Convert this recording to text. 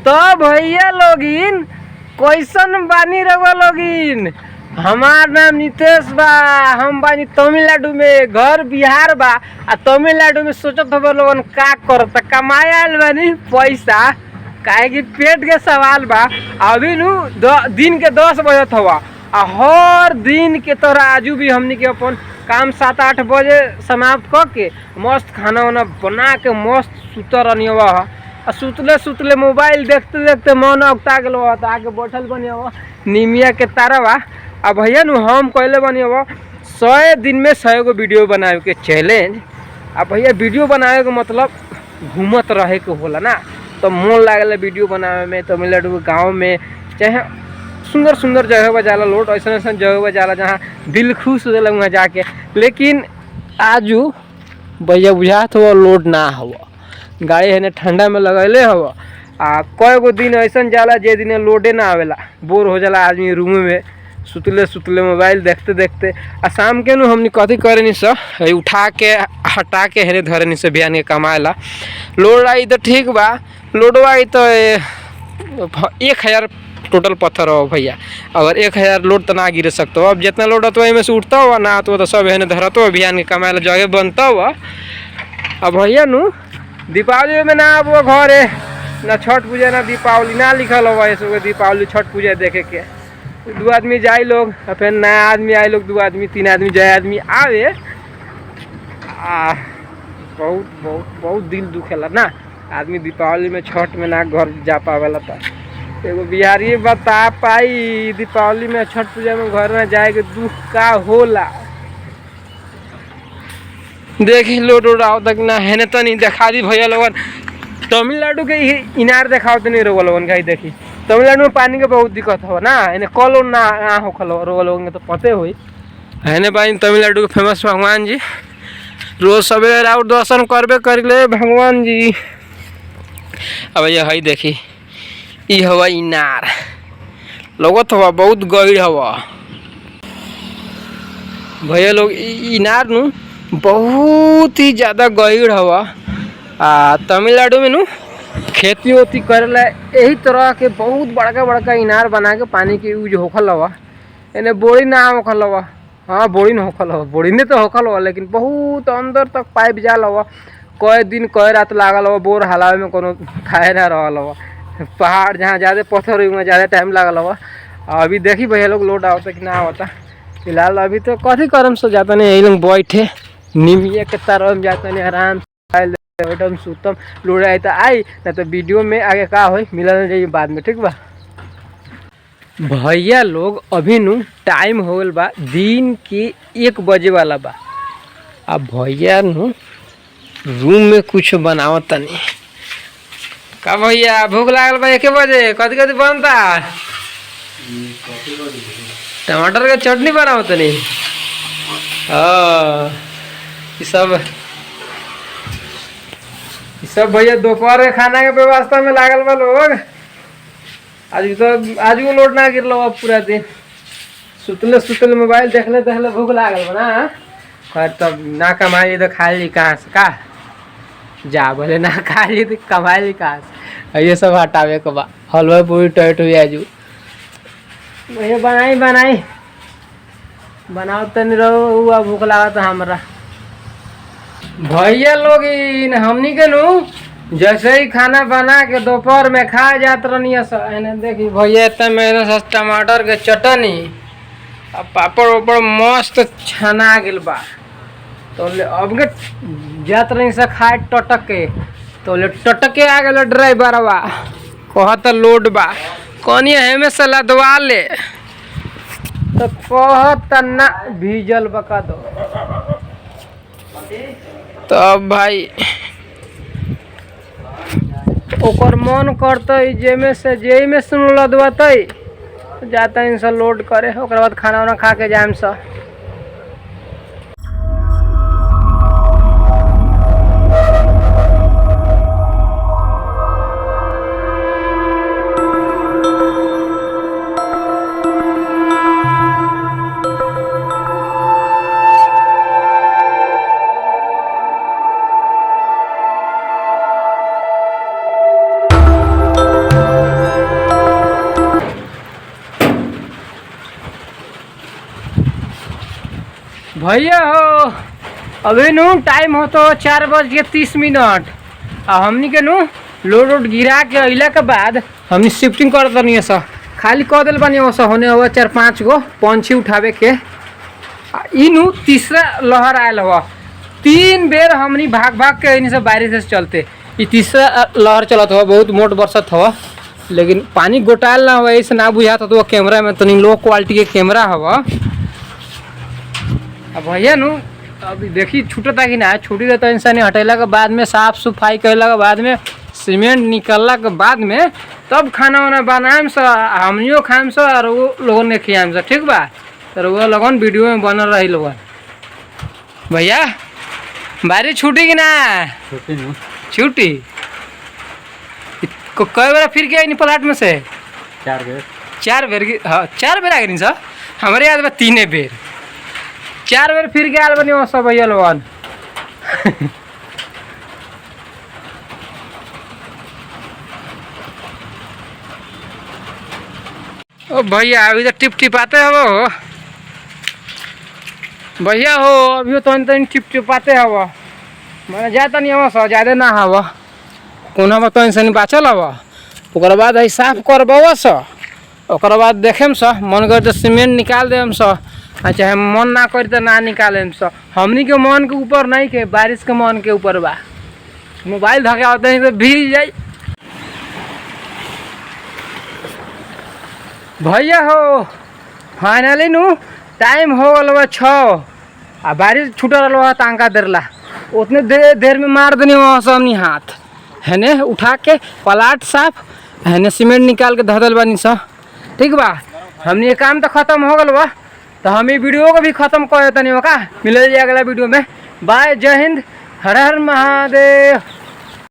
तो भैया लोगिन कैसन बानी रहुआ लोगिन। हमार नाम नितेश बा। हम बानी तमिलनाडु में, घर बिहार बा। आ तमिलनाडु में सोचत हब लोगन का करत कमाए आयल बानी पैसा, काहे कि पेट के सवाल बा। अभी नु दिन के 10 बजत हवा आ हर दिन के तरह आजू भी हमनी के अपन काम 7-8 बजे समाप्त क के मस्त खाना वाना बना के मस्त सुतर रहनियवा। आ सुतले मोबाइल देखते देखते मन अगता गेल आके बैठल बनियवा निमिया के तारवा। अब भैया नु हम कहले बनियवा 100 दिन में 100 गो वीडियो बनावे के चैलेंज। अब भैया वीडियो बनावे के मतलब घूमत रहे के होला ना, तो मन लागल वीडियो बनावे में। तमिलनाडु के गाँव में चाहे सुंदर सुंदर जगह पर जाला लोग, ऐसा ऐसा जगह पर जाला जहाँ दिल खुश हो जाला वहाँ जाके। लेकिन आजू भैया बुझात हो लोड ना हुआ, गाड़ी है ठंडा में लगैले हवा। आ कई गो दिन ऐसा जाला जे दिन लोडे ना आवेला, बोर हो जाला आदमी रूम में सुतले मोबाइल देखते देखते। आ शाम के नु हमनी कथी करे नी सर, उठा के हटा के हेरे धरे नी से बिहान के कमाएला। लोड आई तो ठीक बा, लोडवा आई तो 1000 टोटल पत्थर हो भैया। अगर 1000 लोड तो ना गिर सकते हो। अब जितना लोड होता है से उठता हुआ ना तो सब है धरता हुआ बिहान के कमाएला जगह बनता हुआ। अब भैया नु दीपावली में ना अब घर है ना छठ पूजा ना दीपावली ना लिखल हुआ है। दीपावली छठ पूजा देखे के 2 आदमी जाए लोग, फिर नया आदमी आए लोग 2 आदमी 3 आदमी जाए आदमी आवे। बहुत बहुत बहुत दिल दुखेला ना आदमी दीपावली में छठ में ना घर जा पावेला। तो एगो बिहारी बता पाई दीपावली में छठ पूजा में घर में जाए के दुख का होला। देखी लोड आओ तक ना है तो नहीं देखा दी भैया लोगन। तमिलनाडु के इनार देखाओ तो नहीं रोग लोगन का। देखी तमिलनाडु में पानी के बहुत दिक्कत हो ना, इन्हें कल ना होखल रोग लोगन के तो पते हुई है भाई। तमिलनाडु के फेमस भगवान जी रोज सवेरे राउर दर्शन करबे कर ले भगवान जी। अब ये है देखी ई हवा इनार लगत हवा बहुत गहीर हवा भैया लोग। इनार नु बहुत ही ज़्यादा गहीर हवा। तमिलनाडु में नु खेती वेती करेला यही तरह के बहुत बड़का बड़का इनार बना के पानी के यूज होखल हवा। इन्हें बोरी ना होखल हवा, हाँ बोरी न होखल हवा, बोरी ने तो होखल हवा लेकिन बहुत अंदर तक पाइप जाल हवा। कई दिन कई रात लागल हवा बोर हलावे में, कोनो खाए ना रहल हवा। पहाड़ जहाँ ज़्यादा पत्थर हुई ज़्यादा टाइम लागल हवा। अभी देखी भैया लोग लोड आवता कि ना आवता। फिलहाल अभी तो कथी करम सो जाता नहीं, यही लोग बैठे निमिया के तरह जाता नहीं आराम से सुतम। लोड आई तो आई ना तो वीडियो में आगे का हो मिलल जाइए बाद में, ठीक बा भैया लोग। अभी नु टाइम हो गल बा दिन के 1 बजे वाला बा। अब भैया नु रूम में कुछ बनावत तनी का भैया। भूख लागल बा 1 बजे, कथी कथी बनता? टमाटर के चटनी बनाओ तनी। सब भैया दोपहर के खाना के व्यवस्था में लागल बा लोग। आज वो लोड ना गिरल पूरा दिन सुतले मोबाइल देखले भूख लागल बा ना। खैर तब ना कमाई तो खा ली कहाँ से का, जा बोले ना खा ली तो कमाई ली कहाँ से। ये सब हटावे के बा। हलवा पूरी टैट हुई आजू भैया बनाई बनाओ तनी रहो हुआ भूख लगा था हमरा भैया लोग। हमनी के नु जैसे ही खाना बना के दोपहर में खा जात रहनी। देखी भैया इतना मेहनत से टमाटर के चटनी अब पापड़ वापड़ मस्त छना गेल बा। तो अब के जात रही से खाए टटक के, तो टटके आ गए ड्राइवरवा कहत लोड बा कौन हमें से लदवा ले, तो कहत ना भीजल बका दो। तो अब भाई ओकर मन करते जे में से लदवाते जाता इनसे लोड करे। ओकर बाद खाना वाना खा के जाम सा। भैया हो अभी नु टाइम हो तो 4:30 आ हमनी के नु लोड वोड गिरा के अइला के बाद हमनी शिफ्टिंग कर दनी स खाली कह दिल बनी वस होने हुआ 4-5 गो पंछी उठावे के ई नु तीसरा लहर आयल हुआ 3 बेर हमनी भाग भाग के इन से बारिश से चलते ई तीसरा लहर चलत हुआ बहुत मोट बरसत हुआ लेकिन पानी गोटाल ना हुआ ऐसे ना बुझाता तो कैमरा में तनी लो क्वालिटी के कैमरा हुआ। अब भैया नु अभी देखी छूटता कि ना छूटी तो इंसान हटेला के बाद में साफ सफाई कैला के बाद में सीमेंट निकलला के बाद में तब खाना वाना बनाएम से हमनियो खाएम से और वो लोगन के खियाएम से ठीक बा। तो वो लोगन वीडियो में बनल रही लोगन। भैया बारिश छूटी कि ना छूटी कई बार फिर गया प्लाट में से 4 बेर हाँ 4 बेर आ गई सर हमारे याद में 3 बेर 4 बेर फिर गया बनी वो सब भैया लोगन। ओ भैया अभी तो टिप टिपाते हो भैया हो अभी तो टिप टिपाते हवा मैंने जाता नहीं हवा ज़्यादा ना हवा कोना में तो इंसान बाचल हवा ओकर बाद है साफ करबा स ओकर बाद देखेम स मन कर तो सीमेंट निकाल देम स चाहे मन ना कर तो ना निकालेम स हमनी के मन के ऊपर नहीं के बारिश के मन के ऊपर बा मोबाइल धके होते हैं तो भीग जाए। भैया हो फाइनली नु टाइम हो गल बा 6 आ बारिश छूटल रहा तांका देरला उतने देर में मार देने वहाँ से हमनी हाथ है ने उठा के प्लाट साफ है ने सीमेंट निकाल के धदल बनी सा ठीक बा। हमनी ये काम तो खत्म हो गल बा तो हम ये वीडियो को भी खत्म कर देते नहीं का मिले अगला वीडियो में। बाय जय हिंद हर हर महादेव।